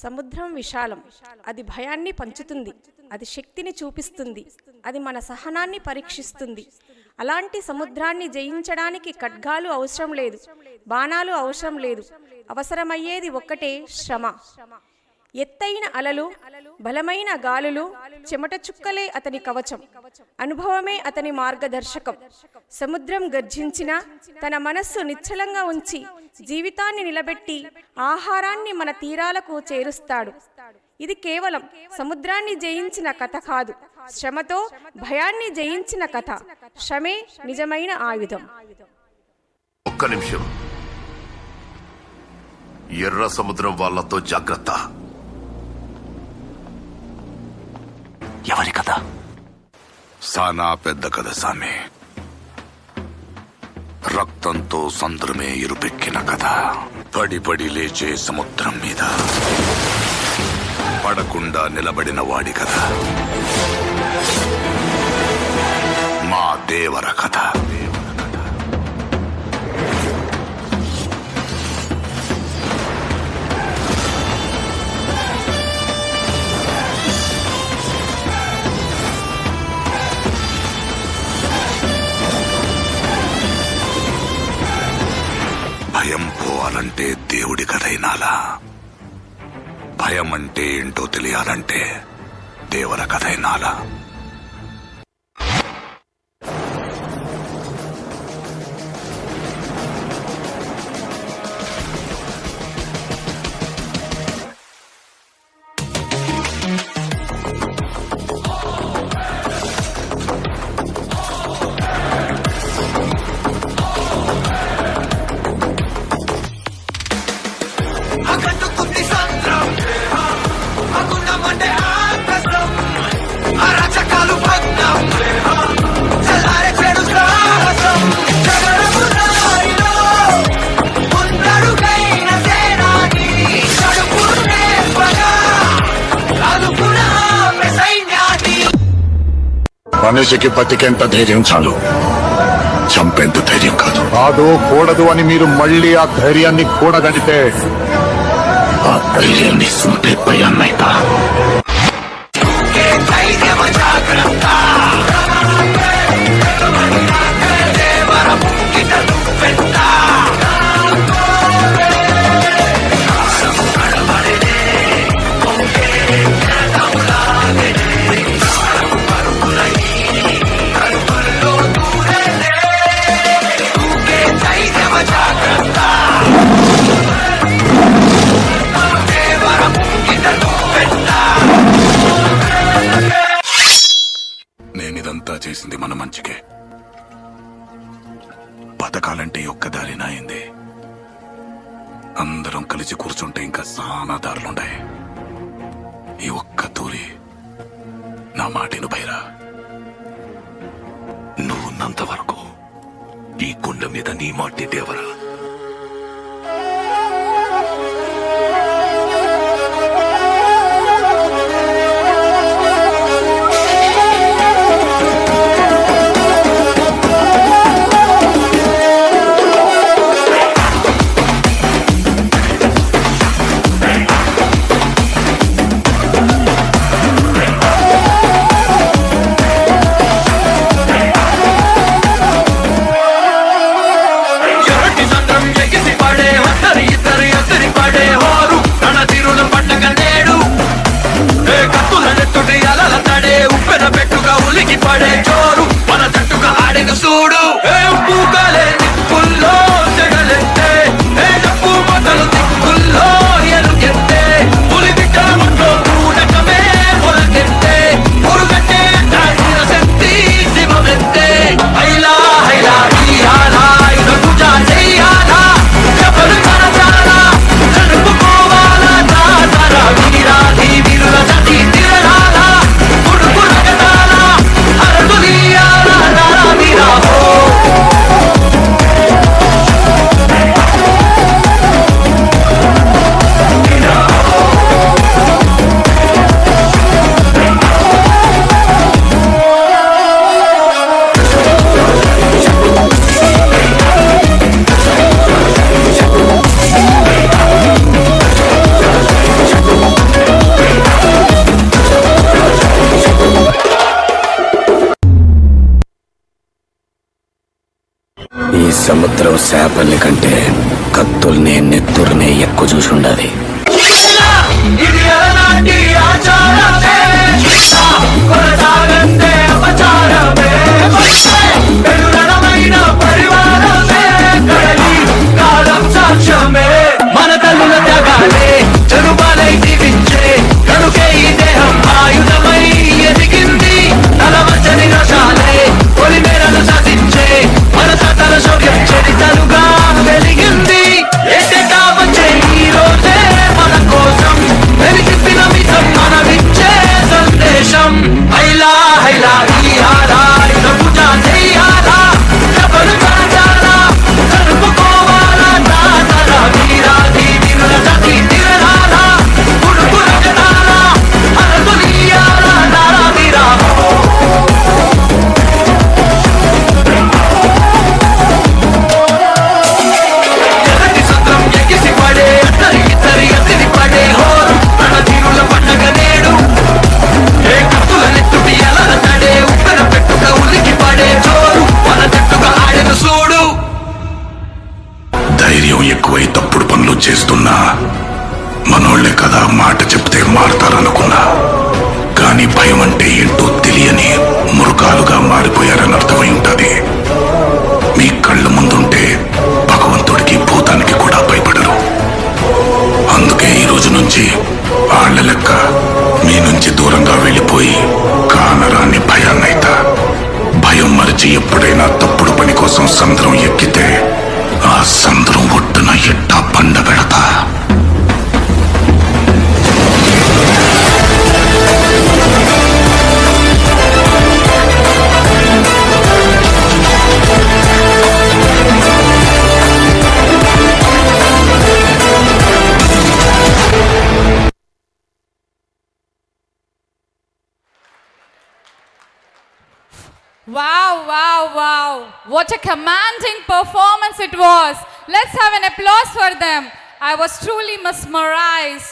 సముద్రం విశాలం. అది భయాన్ని పంచుతుంది, అది శక్తిని చూపిస్తుంది, అది మన సహనాన్ని పరీక్షిస్తుంది. అలాంటి సముద్రాన్ని జయించడానికి ఖడ్గాలు అవసరం లేదు, బాణాలు అవసరం లేదు. అవసరమయ్యేది ఒక్కటే, శ్రమ. ఎత్తైన అలలు, బలమైన గాలులు, చెమట చుక్కలే అతని కవచం. అనుభవమే అతని మార్గదర్శకం. సముద్రం గర్జించినా తన మనస్సు నిశ్చలంగా ఉంచి జీవితాన్ని నిలబెట్టి ఆహారాన్ని మన తీరాలకు చేరుస్తాడు. ఇది కేవలం సముద్రాన్ని జయించిన కథ కాదు, శ్రమతో భయాన్ని జయించిన కథ. శ్రమే నిజమైన ఆయుధం. ఒక్క నిమిషం. ఎర్ర సముద్రం వాళ్ళతో జాగ్రత్త. ఎవరి కథ? సానా పెద్ద కథ సామి. రక్తంతో సంద్రమే ఇరుపెక్కిన కథ. పడి పడి లేచే సముద్రం మీద పడకుండా నిలబడిన వాడి కథ. మా దేవర కథ. భయం పోవాలంటే దేవుడి కథైనాలా? భయం అంటే ఏంటో తెలియాలంటే దేవర కథైనాలా? మనిషికి బతికేంత ధైర్యం చాలు, చంపేంత ధైర్యం కాదు. కాదు కూడదు అని మీరు మళ్ళీ ఆ ధైర్యాన్ని కూడగడితే ఆ ధైర్యాన్ని సుంటే భయాన్నైతా. నేనిదంతా చేసింది మన మంచికే. బతకాలంటే ఒక్క దారినా అయింది. అందరం కలిసి కూర్చుంటే ఇంకా చాలా దారులుంటాయి. ఈ ఒక్క తూరి నా మాటిను బైరా. నువ్వున్నంత వరకు ఈ కొండ మీద నీ మాటి దేవరా. You're చేపల్ని కంటే కత్తుల్ని నెత్తుర్ని ఎక్కువ చూసి ఉండాలి. మన తల్లుల త్యాగాలే చెరుబాలై జీవించే కనుకే ఈ దేహం ఆయుధమై ఎదిగింది. తల వచ్చని రసాలే కొలి మేరలు సాధించే మన తాతల శౌర్యం చరితలుగా వెలిగింది. ఏటా వచ్చే ఈ రోజే మన కోసం వెలిగిపిన మితం మనవిచ్చే సందేశం. హైలా హైలా ఈ ఆరాయి పూజా చెయ్యాలా ఎవరు కాచాలా జరుపుకోవాలా తాతల వీరాది వీరుల జాతి తిరగాలా గుడుగు రచనాలా అరదులియాలా నారా వీరా. జగతి సత్రం ఎగిసి పడే ఇద్దరి ఎత్తిని పడే హోరు రణధీరుల పండగ నేడు. ఏ కత్తుల నెత్తుటి ఎలల తడే ఉప్పెన పెట్టుక ఉలికి పడే జోరు మన జట్టుగా ఆడెను చూడు. ధైర్యం ఎక్కువై తప్పుడు పనులు చేస్తున్నా మనోళ్లే కదా మాట చెప్తే మారతారనుకున్నా. కానీ భయం అంటే ఏంటో తెలియని మురుగాలుగా మారిపోయారని అర్థమై ఉంటది. మీ కళ్ళ ముందుంటే భగవంతుడికి భూతానికి కూడా భయపడరు. అందుకే ఈ రోజు నుంచి ఆళ్ల లెక్క మీ నుంచి దూరంగా వెళ్ళిపోయి కానరాని భయాన్నైతా. భయం మరిచి ఎప్పుడైనా తప్పుడు పని కోసం సంద్రం ఎక్కితే ఆ సంద్రం ఒడ్డున ఎట్టా పండ పెడతా. Wow, wow, wow. What a commanding performance it was. Let's have an applause for them. I was truly mesmerized.